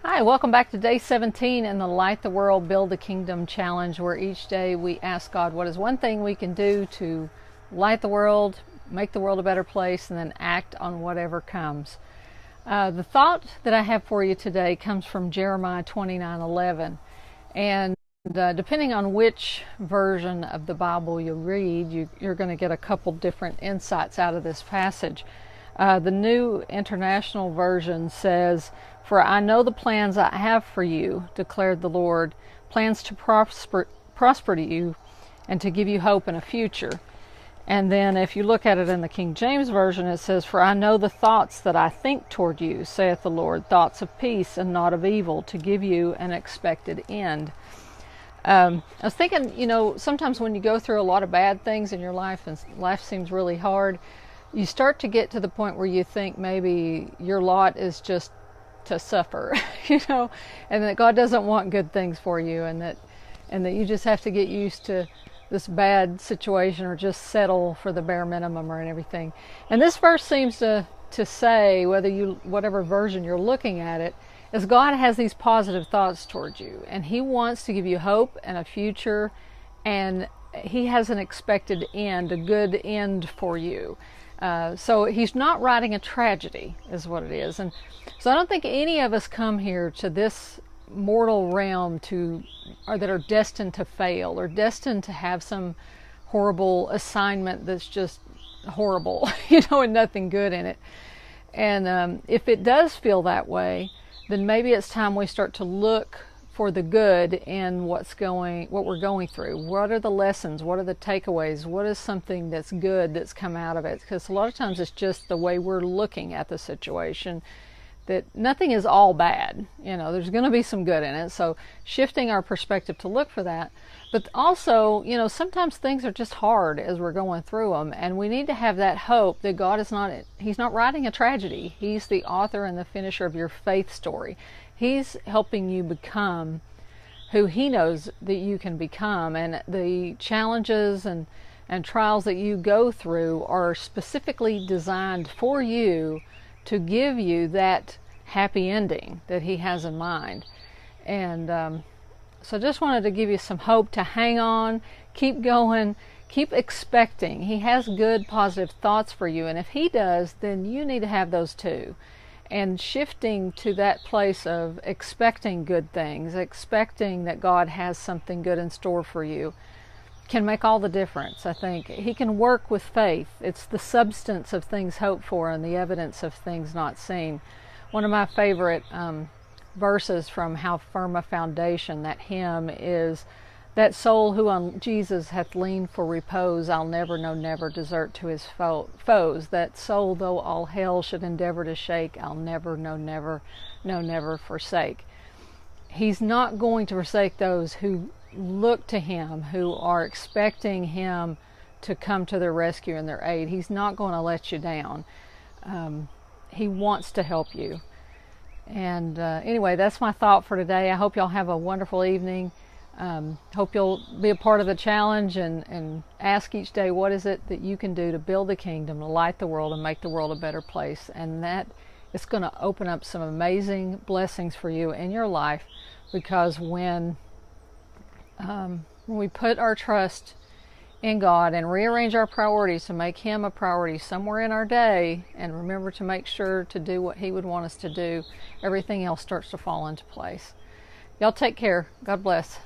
Hi, welcome back to day 17 in the Light the World, Build the Kingdom challenge, where each day we ask God what is one thing we can do to light the world, make the world a better place, and then act on whatever comes. The thought that I have for you today comes from Jeremiah 29:11, and depending on which version of the Bible you read, you're going to get a couple different insights out of this passage. The New International Version says, "For I know the plans I have for you, declared the Lord, plans to prosper to you and to give you hope and a future." And then if you look at it in the King James Version, it says, "For I know the thoughts that I think toward you, saith the Lord, thoughts of peace and not of evil, to give you an expected end." I was thinking, sometimes when you go through a lot of bad things in your life and life seems really hard, you start to get to the point where you think maybe your lot is just to suffer, and that God doesn't want good things for you, and that you just have to get used to this bad situation or just settle for the bare minimum or everything. And this verse seems to say, whatever version you're looking at it, is God has these positive thoughts towards you, and He wants to give you hope and a future, and He has an expected end, a good end for you. So He's not writing a tragedy, is what it is. And so I don't think any of us come here to this mortal realm that are destined to fail or destined to have some horrible assignment that's just horrible, and nothing good in it. And if it does feel that way, then maybe it's time we start to look for the good in what we're going through. What are the lessons? What are the takeaways? What is something that's good that's come out of it? Because a lot of times it's just the way we're looking at the situation, that nothing is all bad. There's going to be some good in it. So shifting our perspective to look for that. But also, sometimes things are just hard as we're going through them, and we need to have that hope that God He's not writing a tragedy. He's the author and the finisher of your faith story. He's helping you become who He knows that you can become, and the challenges and trials that you go through are specifically designed for you to give you that happy ending that He has in mind. And so just wanted to give you some hope to hang on, keep going, keep expecting. He has good, positive thoughts for you, and if He does, then you need to have those too. And shifting to that place of expecting good things, expecting that God has something good in store for you, can make all the difference. I think He can work with faith. It's the substance of things hoped for and the evidence of things not seen. One of my favorite verses from How Firm a Foundation, that hymn, is, "That soul who on Jesus hath leaned for repose, I'll never, no never desert to his foes. That soul, though all hell should endeavor to shake, I'll never, no never, no never forsake." He's not going to forsake those who look to Him, who are expecting Him to come to their rescue and their aid. He's not going to let you down. He wants to help you. And anyway, that's my thought for today. I hope y'all have a wonderful evening. Hope you'll be a part of the challenge and ask each day, what is it that you can do to build the kingdom, to light the world and make the world a better place. And that is going to open up some amazing blessings for you in your life, because when we put our trust in God and rearrange our priorities to make Him a priority somewhere in our day, and remember to make sure to do what He would want us to do, everything else starts to fall into place. Y'all take care. God bless.